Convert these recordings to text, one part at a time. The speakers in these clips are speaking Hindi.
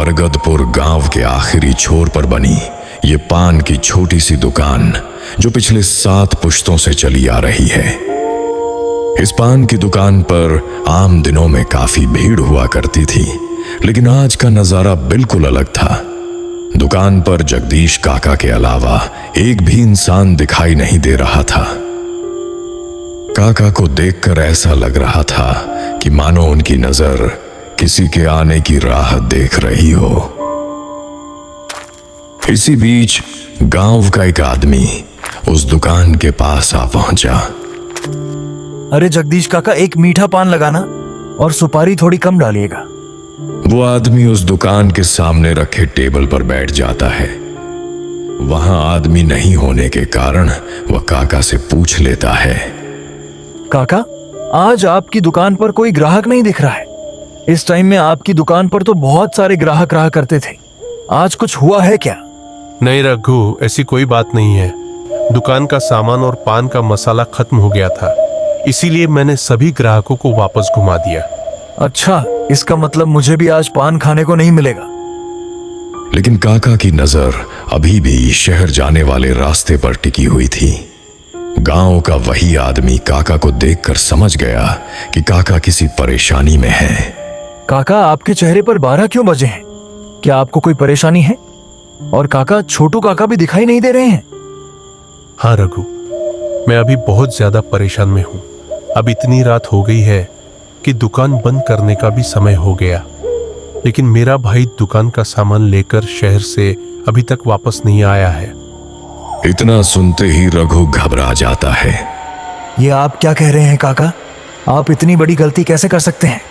बरगदपुर गांव के आखिरी छोर पर बनी ये पान की छोटी सी दुकान जो पिछले 7 पुश्तों से चली आ रही है। इस पान की दुकान पर आम दिनों में काफी भीड़ हुआ करती थी, लेकिन आज का नजारा बिल्कुल अलग था। दुकान पर जगदीश काका के अलावा एक भी इंसान दिखाई नहीं दे रहा था। काका को देखकर ऐसा लग रहा था कि मानो उनकी नजर किसी के आने की राह देख रही हो। इसी बीच गांव का एक आदमी उस दुकान के पास आ पहुंचा। अरे जगदीश काका, एक मीठा पान लगाना और सुपारी थोड़ी कम डालिएगा। वो आदमी उस दुकान के सामने रखे टेबल पर बैठ जाता है। वहां आदमी नहीं होने के कारण वह काका से पूछ लेता है, काका, आज आपकी दुकान पर कोई ग्राहक नहीं दिख रहा है। इस टाइम में आपकी दुकान पर तो बहुत सारे ग्राहक रहा करते थे। आज कुछ हुआ है क्या? नहीं रघु, ऐसी कोई बात नहीं है। दुकान का सामान और पान का मसाला खत्म हो गया था, इसीलिए मैंने सभी ग्राहकों को वापस घुमा दिया। अच्छा, इसका मतलब मुझे भी आज पान खाने को नहीं मिलेगा। लेकिन काका की नजर अभी भी शहर जाने वाले रास्ते पर टिकी हुई थी। गांव का वही आदमी काका को देखकर समझ गया कि काका किसी परेशानी में है। काका, आपके चेहरे पर 12 क्यों बजे हैं? क्या आपको कोई परेशानी है? और काका, छोटू काका भी दिखाई नहीं दे रहे हैं। हाँ रघु, मैं अभी बहुत ज्यादा परेशान में हूँ। अब इतनी रात हो गई है कि दुकान बंद करने का भी समय हो गया, लेकिन मेरा भाई दुकान का सामान लेकर शहर से अभी तक वापस नहीं आया है। इतना सुनते ही रघु घबरा जाता है। ये आप क्या कह रहे हैं काका? आप इतनी बड़ी गलती कैसे कर सकते हैं?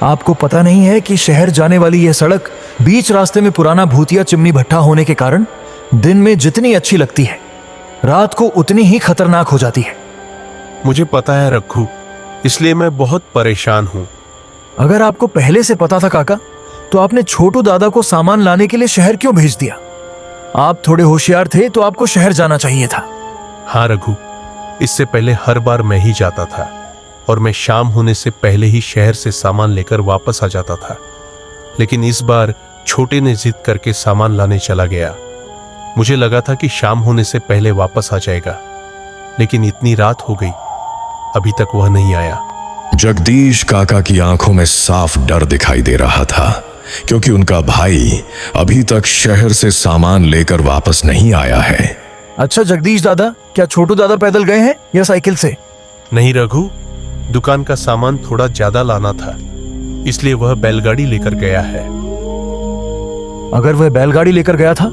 आपको पता नहीं है कि शहर जाने वाली यह सड़क बीच रास्ते में पुराना भूतिया चिमनी भट्ठा होने के कारण दिन में जितनी अच्छी लगती है, रात को उतनी ही खतरनाक हो जाती है। मुझे पता है रघु, इसलिए मैं बहुत परेशान हूँ। अगर आपको पहले से पता था काका, तो आपने छोटू दादा को सामान लाने के लिए शहर क्यों भेज दिया? आप थोड़े होशियार थे तो आपको शहर जाना चाहिए था। हाँ रघु, इससे पहले हर बार मैं ही जाता था और मैं शाम होने से पहले ही शहर से सामान लेकर वापस आ जाता था, लेकिन इस बार छोटे ने जिद करके सामान लाने चला गया। मुझे लगा था कि शाम होने से पहले वापस आ जाएगा, लेकिन इतनी रात हो गई, अभी तक वह नहीं आया। जगदीश काका की आंखों में साफ डर दिखाई दे रहा था, क्योंकि उनका भाई अभी तक शहर से सामान लेकर वापस नहीं आया है। अच्छा जगदीश दादा, क्या छोटू दादा पैदल गए हैं या साइकिल से? नहीं रघु, दुकान का सामान थोड़ा ज्यादा लाना था, इसलिए वह बैलगाड़ी लेकर गया है। अगर वह बैलगाड़ी लेकर गया था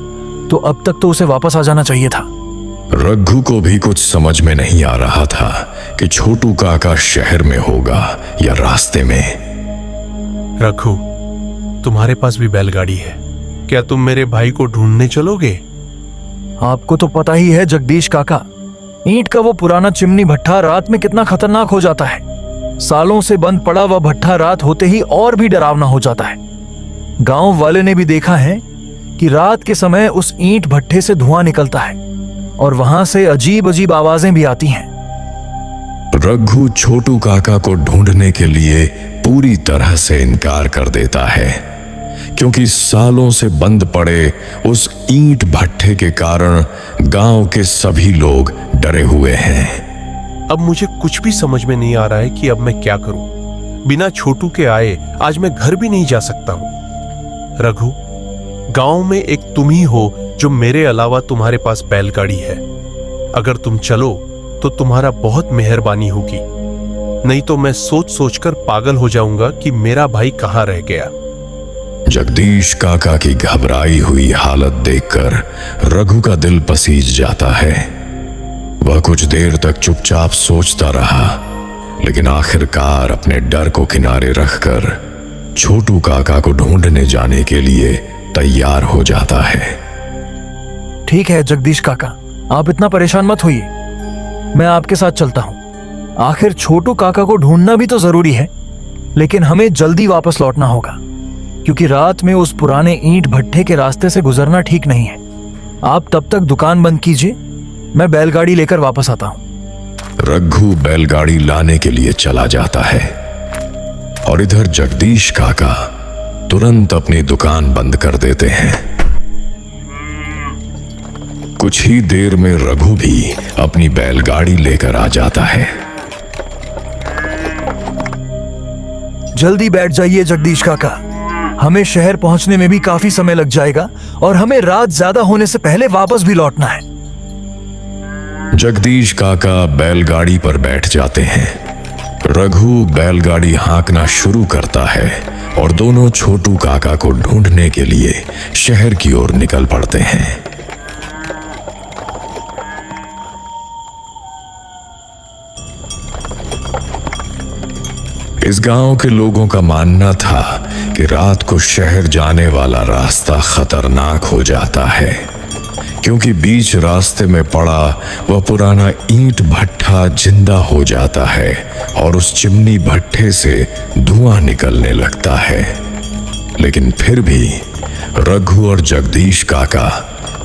तो अब तक तो उसे वापस आ जाना चाहिए था। रघु को भी कुछ समझ में नहीं आ रहा था कि छोटू काका शहर में होगा या रास्ते में। रघु, तुम्हारे पास भी बैलगाड़ी है, क्या तुम मेरे भाई को ढूंढने चलोगे? आपको तो पता ही है जगदीश काका, ईंट का वो पुराना चिमनी भट्ठा रात में कितना खतरनाक हो जाता है। सालों से बंद पड़ा वह भट्ठा रात होते ही और भी डरावना हो जाता है। गांव वाले ने भी देखा है कि रात के समय उस ईंट भट्ठे से धुआं निकलता है और वहां से अजीब अजीब आवाजें भी आती हैं। रघु छोटू काका को ढूंढने के लिए पूरी तरह से इनकार कर देता है, क्योंकि सालों से बंद पड़े उस ईंट भट्ठे के कारण गांव के सभी लोग डरे हुए हैं। अब मुझे कुछ भी समझ में नहीं आ रहा है कि अब मैं क्या करूं। बिना छोटू के आए आज मैं घर भी नहीं जा सकता हूं। रघु, गांव में एक तुम ही हो जो मेरे अलावा तुम्हारे पास बैलगाड़ी है। अगर तुम चलो तो तुम्हारा बहुत मेहरबानी होगी, नहीं तो मैं सोच सोचकर पागल हो जाऊंगा कि मेरा भाई कहां रह गया। जगदीश काका की घबराई हुई हालत देखकर रघु का दिल पसीज जाता है। वह कुछ देर तक चुपचाप सोचता रहा, लेकिन आखिरकार अपने डर को किनारे रखकर छोटू काका को ढूंढने जाने के लिए तैयार हो जाता है। ठीक है जगदीश काका, आप इतना परेशान मत होइए, मैं आपके साथ चलता हूं। आखिर छोटू काका को ढूंढना भी तो जरूरी है, लेकिन हमें जल्दी वापस लौटना होगा, क्योंकि रात में उस पुराने ईंट भट्ठे के रास्ते से गुजरना ठीक नहीं है। आप तब तक दुकान बंद कीजिए, मैं बैलगाड़ी लेकर वापस आता हूं। रघु बैलगाड़ी लाने के लिए चला जाता है और इधर जगदीश काका तुरंत अपनी दुकान बंद कर देते हैं। कुछ ही देर में रघु भी अपनी बैलगाड़ी लेकर आ जाता है। जल्दी बैठ जाइए जगदीश काका, हमें शहर पहुंचने में भी काफी समय लग जाएगा और हमें रात ज्यादा होने से पहले वापस भी लौटना है। जगदीश काका बैलगाड़ी पर बैठ जाते हैं। रघु बैलगाड़ी हाँकना शुरू करता है और दोनों छोटू काका को ढूंढने के लिए शहर की ओर निकल पड़ते हैं। इस गांव के लोगों का मानना था कि रात को शहर जाने वाला रास्ता खतरनाक हो जाता है, क्योंकि बीच रास्ते में पड़ा वह पुराना ईंट भट्ठा जिंदा हो जाता है और उस चिमनी भट्ठे से धुआं निकलने लगता है। लेकिन फिर भी रघु और जगदीश काका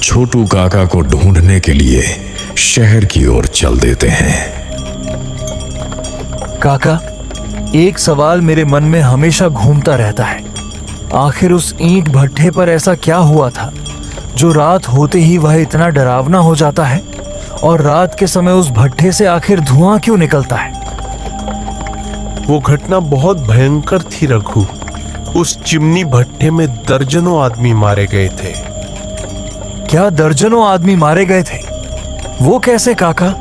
छोटू काका को ढूंढने के लिए शहर की ओर चल देते हैं। काका, एक सवाल मेरे मन में हमेशा घूमता रहता है। आखिर उस ईंट भट्ठे पर ऐसा क्या हुआ था जो रात होते ही वह इतना डरावना हो जाता है, और रात के समय उस भट्ठे से आखिर धुआं क्यों निकलता है? वो घटना बहुत भयंकर थी रघु। उस चिमनी भट्ठे में दर्जनों आदमी मारे गए थे। क्या दर्जनों आदमी मारे गए थे? वो कैसे काका?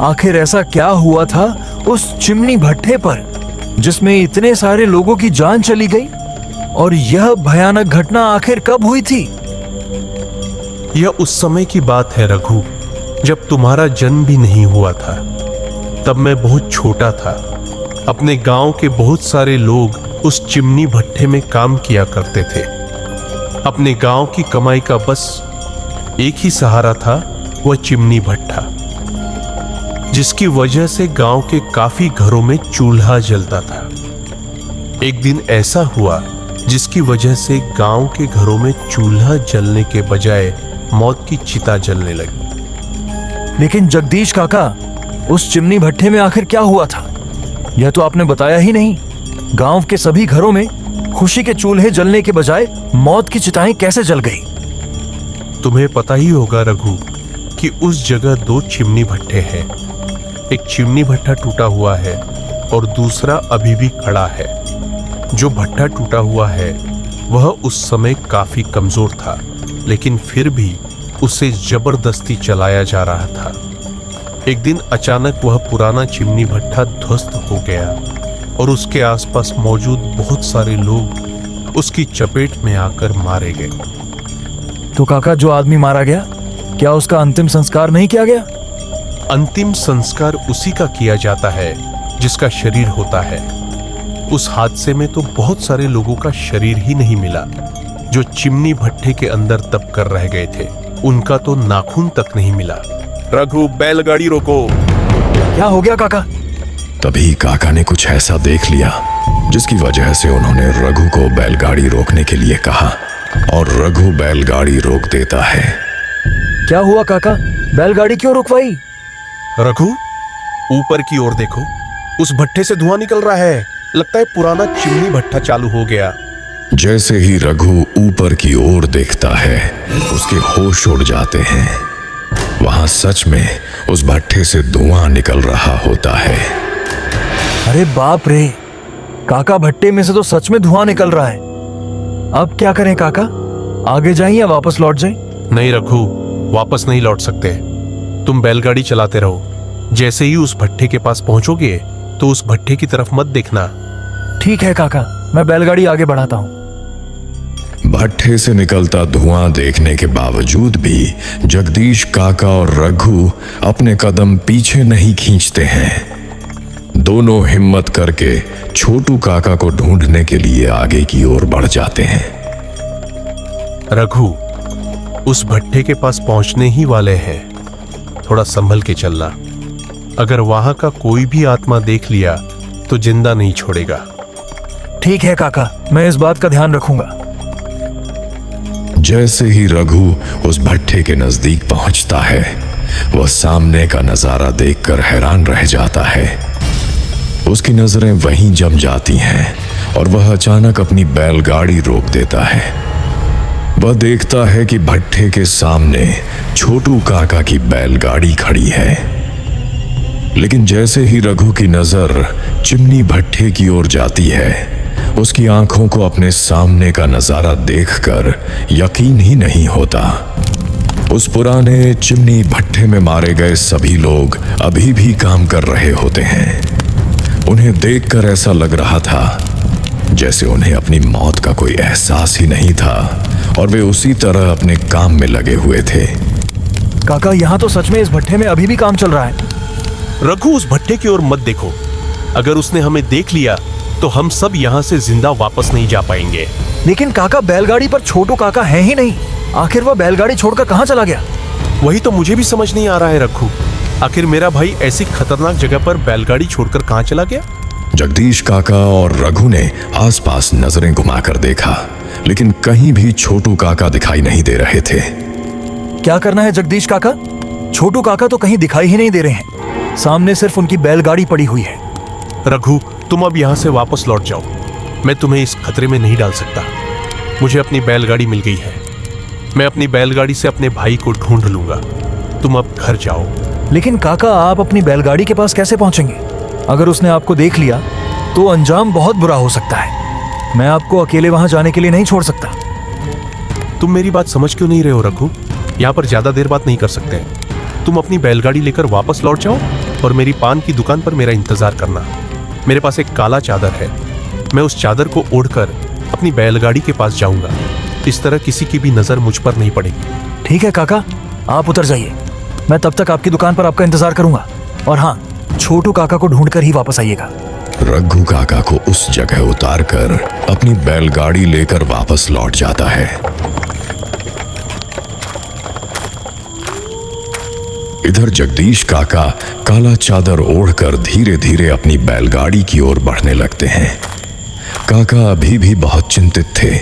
आखिर ऐसा क्या हुआ था उस चिमनी भट्ठे पर जिसमें इतने सारे लोगों की जान चली गई? और यह भयानक घटना आखिर कब हुई थी? यह उस समय की बात है रघु, जब तुम्हारा जन्म भी नहीं हुआ था। तब मैं बहुत छोटा था। अपने गांव के बहुत सारे लोग उस चिमनी भट्ठे में काम किया करते थे। अपने गांव की कमाई का बस एक ही सहारा था, वह चिमनी भट्ठा, जिसकी वजह से गांव के काफी घरों में चूल्हा जलता था। एक दिन ऐसा हुआ जिसकी वजह से गांव के घरों में चूल्हा जलने के बजाय मौत की चिता जलने लगी। लेकिन जगदीश काका, उस चिमनी भट्ठे में आखिर क्या हुआ था? यह तो आपने बताया ही नहीं। गांव के सभी घरों में खुशी के चूल्हे जलने के बजाय मौत की चिताएं कैसे जल गई? तुम्हें पता ही होगा रघु कि उस जगह दो चिमनी भट्ठे हैं। एक चिमनी भट्ठा टूटा हुआ है और दूसरा अभी भी खड़ा है। जो भट्ठा टूटा हुआ है वह उस समय काफी कमजोर था, लेकिन फिर भी उसे जबरदस्ती चलाया जा रहा था। एक दिन अचानक वह पुराना चिमनी भट्ठा ध्वस्त हो गया और उसके आसपास मौजूद बहुत सारे लोग उसकी चपेट में आकर मारे गए। तो काका, जो आदमी मारा गया, क्या उसका अंतिम संस्कार नहीं किया गया? अंतिम संस्कार उसी का किया जाता है जिसका शरीर होता है। उस हादसे में तो बहुत सारे लोगों का शरीर ही नहीं मिला। जो चिमनी भट्ठे के अंदर दब कर रह गए थे, उनका तो नाखून तक नहीं मिला। रघु, बैलगाड़ी रोको। क्या हो गया काका? तभी काका ने कुछ ऐसा देख लिया जिसकी वजह से उन्होंने रघु को बैलगाड़ी रोकने के लिए कहा, और रघु बैलगाड़ी रोक देता है। क्या हुआ काका? बैलगाड़ी क्यों रुकवाई? रघु, ऊपर की ओर देखो, उस भट्ठे से धुआं निकल रहा है। लगता है पुराना चिमनी भट्ठा चालू हो गया। जैसे ही रघु ऊपर की ओर देखता है, उसके होश उड़ जाते हैं। वहां सच में उस भट्ठे से धुआं निकल रहा होता है। अरे बाप रे काका, भट्टे में से तो सच में धुआं निकल रहा है। अब क्या करें काका? आगे जाएं या वापस लौट जाएं? नहीं रघु, वापस नहीं लौट सकते। तुम बैलगाड़ी चलाते रहो। जैसे ही उस भट्ठे के पास पहुंचोगे तो उस भट्ठे की तरफ मत देखना। ठीक है काका, मैं बैलगाड़ी आगे बढ़ाता हूं। भट्ठे से निकलता धुआं देखने के बावजूद भी जगदीश काका और रघु अपने कदम पीछे नहीं खींचते हैं। दोनों हिम्मत करके छोटू काका को ढूंढने के लिए आगे की ओर बढ़ जाते हैं। रघु, उस भट्ठे के पास पहुंचने ही वाले हैं। थोड़ा संभल के चलना। अगर वहां का कोई भी आत्मा देख लिया तो जिंदा नहीं छोड़ेगा। ठीक है काका, मैं इस बात का ध्यान रखूंगा। जैसे ही रघु उस भट्ठे के नजदीक पहुंचता है, वह सामने का नजारा देखकर हैरान रह जाता है। उसकी नजरें वहीं जम जाती हैं और वह अचानक अपनी बैलगाड़ी रोक देता है। वह देखता है कि भट्ठे के सामने छोटू काका की बैलगाड़ी खड़ी है। लेकिन जैसे ही रघु की नजर चिमनी भट्ठे की ओर जाती है, उसकी आंखों को अपने सामने का नजारा देखकर यकीन ही नहीं होता। उस पुराने चिमनी भट्ठे में मारे गए सभी लोग अभी भी काम कर रहे होते हैं। उन्हें देखकर ऐसा लग रहा था जैसे उन्हें अपनी मौत का कोई एहसास ही नहीं था और वे उसी तरह अपने काम में लगे हुए थे। काका, यहाँ तो सच में इस भट्ठे में अभी भी काम चल रहा है। रघु, उस भट्ठे की ओर मत देखो। अगर उसने हमें देख लिया तो हम सब यहाँ से जिंदा वापस नहीं जा पाएंगे। लेकिन काका, बैलगाड़ी पर छोटू काका है ही नहीं। आखिर वह बैलगाड़ी छोड़कर कहाँ चला गया? वही तो मुझे भी समझ नहीं आ रहा है रघु। आखिर मेरा भाई ऐसी खतरनाक जगह पर बैलगाड़ी छोड़कर कहाँ चला गया? जगदीश काका और रघु ने आसपास नजरें घुमाकर देखा, लेकिन कहीं भी छोटू काका दिखाई नहीं दे रहे थे। क्या करना है जगदीश काका? छोटू काका तो कहीं दिखाई ही नहीं दे रहे हैं। सामने सिर्फ उनकी बैलगाड़ी पड़ी हुई है। रघु, तुम अब यहाँ से वापस लौट जाओ। मैं तुम्हें इस खतरे में नहीं डाल सकता। मुझे अपनी बैलगाड़ी मिल गई है। मैं अपनी बैलगाड़ी से अपने भाई को ढूंढ लूंगा। तुम अब घर जाओ। लेकिन काका, आप अपनी बैलगाड़ी के पास कैसे पहुंचेंगे? अगर उसने आपको देख लिया तो अंजाम बहुत बुरा हो सकता है। मैं आपको अकेले वहां जाने के लिए नहीं छोड़ सकता। तुम मेरी बात समझ क्यों नहीं रहे हो रघु? यहाँ पर ज्यादा देर बात नहीं कर सकते। तुम अपनी बैलगाड़ी लेकर वापस लौट जाओ और मेरी पान की दुकान पर मेरा इंतजार करना। मेरे पास एक काला चादर है। मैं उस चादर को ओढ़कर अपनी बैलगाड़ी के पास जाऊंगा। इस तरह किसी की भी नजर मुझ पर नहीं पड़ेगी। ठीक है काका, आप उतर जाइए। मैं तब तक आपकी दुकान पर आपका इंतजार करूंगा। और हाँ, छोटू काका को ढूंढकर ही वापस आइएगा। रघु काका को उस जगह उतारकर अपनी बैलगाड़ी लेकर वापस लौट जाता है। इधर जगदीश काका काला चादर ओढ़कर धीरे धीरे अपनी बैलगाड़ी की ओर बढ़ने लगते हैं। काका अभी भी बहुत चिंतित थे,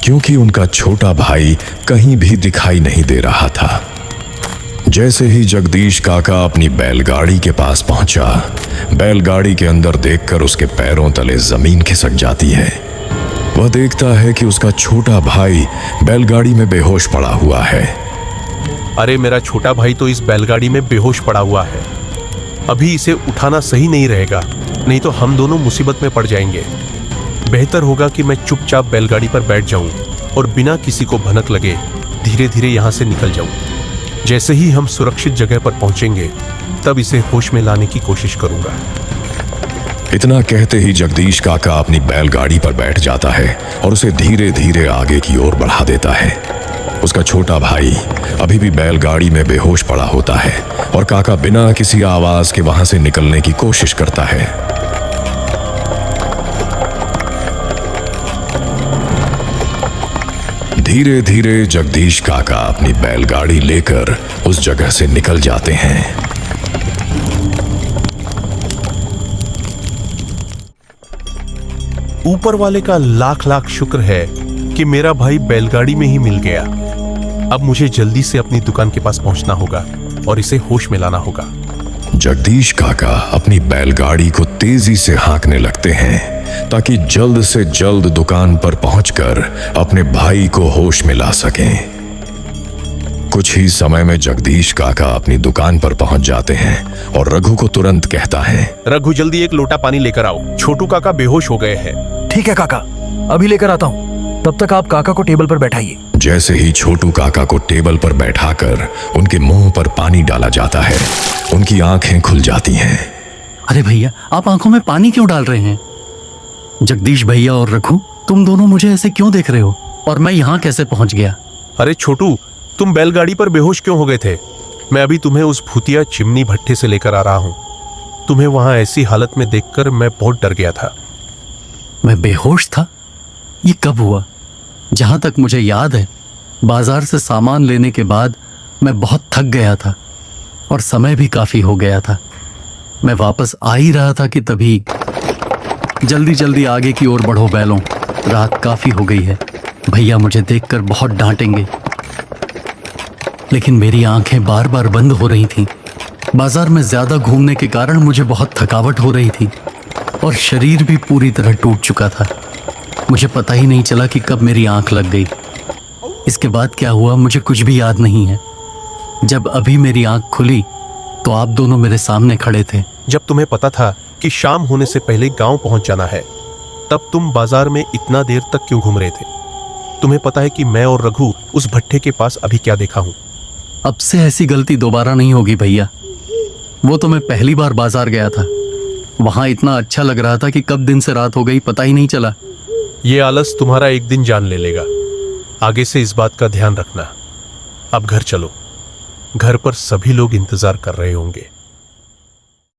क्योंकि उनका छोटा भाई कहीं भी दिखाई नहीं दे रहा था। जैसे ही जगदीश काका अपनी बैलगाड़ी के पास पहुंचा, बैलगाड़ी के अंदर देखकर उसके पैरों तले जमीन खिसक जाती है। वह देखता है कि उसका छोटा भाई बैलगाड़ी में बेहोश पड़ा हुआ है। अरे, मेरा छोटा भाई तो इस बैलगाड़ी में बेहोश पड़ा हुआ है। अभी इसे उठाना सही नहीं रहेगा, नहीं तो हम दोनों मुसीबत में पड़ जाएंगे। बेहतर होगा कि मैं चुपचाप बैलगाड़ी पर बैठ जाऊं और बिना किसी को भनक लगे धीरे धीरे यहाँ से निकल जाऊं। जैसे ही हम सुरक्षित जगह पर पहुंचेंगे तब इसे होश में लाने की कोशिश करूंगा। इतना कहते ही जगदीश काका अपनी बैलगाड़ी पर बैठ जाता है और उसे धीरे धीरे आगे की ओर बढ़ा देता है। उसका छोटा भाई अभी भी बैलगाड़ी में बेहोश पड़ा होता है और काका बिना किसी आवाज के वहां से निकलने की कोशिश करता है। धीरे धीरे जगदीश काका अपनी बैलगाड़ी लेकर उस जगह से निकल जाते हैं। ऊपर वाले का लाख लाख शुक्र है कि मेरा भाई बैलगाड़ी में ही मिल गया। अब मुझे जल्दी से अपनी दुकान के पास पहुंचना होगा और इसे होश में लाना होगा। जगदीश काका अपनी बैलगाड़ी को तेजी से हाँकने लगते हैं ताकि जल्द से जल्द दुकान पर पहुंचकर अपने भाई को होश में ला सकें। कुछ ही समय में जगदीश काका अपनी दुकान पर पहुंच जाते हैं और रघु को तुरंत कहता है, रघु, जल्दी एक लोटा पानी लेकर आओ। छोटू काका बेहोश हो गए हैं। ठीक है काका, अभी लेकर आता हूँ। तब तक आप काका को टेबल पर बैठाइए। जैसे ही छोटू काका को टेबल पर बैठाकर उनके मुंह पर पानी डाला जाता है, उनकी आंखें खुल जाती हैं। अरे भैया, आप आंखों में पानी क्यों डाल रहे हैं? जगदीश भैया और रघु, तुम दोनों मुझे ऐसे क्यों देख रहे हो? और मैं यहाँ कैसे पहुंच गया? अरे छोटू, तुम बैलगाड़ी पर बेहोश क्यों हो गए थे? मैं अभी तुम्हें उस भूतिया चिमनी भट्ठे से लेकर आ रहा हूँ। तुम्हें वहां ऐसी हालत में देखकर मैं बहुत डर गया था। मैं बेहोश था? ये कब हुआ? जहां तक मुझे याद है, बाजार से सामान लेने के बाद मैं बहुत थक गया था और समय भी काफी हो गया था। मैं वापस आ ही रहा था कि तभी जल्दी जल्दी आगे की ओर बढ़ो बैलों, रात काफी हो गई है। भैया मुझे देखकर बहुत डांटेंगे। लेकिन मेरी आंखें बार बार बंद हो रही थीं। बाजार में ज्यादा घूमने के कारण मुझे बहुत थकावट हो रही थी और शरीर भी पूरी तरह टूट चुका था। मुझे पता ही नहीं चला कि कब मेरी आंख लग गई। इसके बाद क्या हुआ मुझे कुछ भी याद नहीं है। जब अभी मेरी आंख खुली तो आप दोनों मेरे सामने खड़े थे। जब तुम्हें पता था कि शाम होने से पहले गांव पहुंच जाना है, तब तुम बाजार में इतना देर तक क्यों घूम रहे थे? तुम्हें पता है कि मैं और रघु उस भट्ठे के पास अभी क्या देखा हूं? अब से ऐसी गलती दोबारा नहीं होगी भैया। वो तो मैं पहली बार बाजार गया था, वहां इतना अच्छा लग रहा था कि कब दिन से रात हो गई पता ही नहीं चला। ये आलस तुम्हारा एक दिन जान ले लेगा। आगे से इस बात का ध्यान रखना। अब घर चलो, घर पर सभी लोग इंतजार कर रहे होंगे।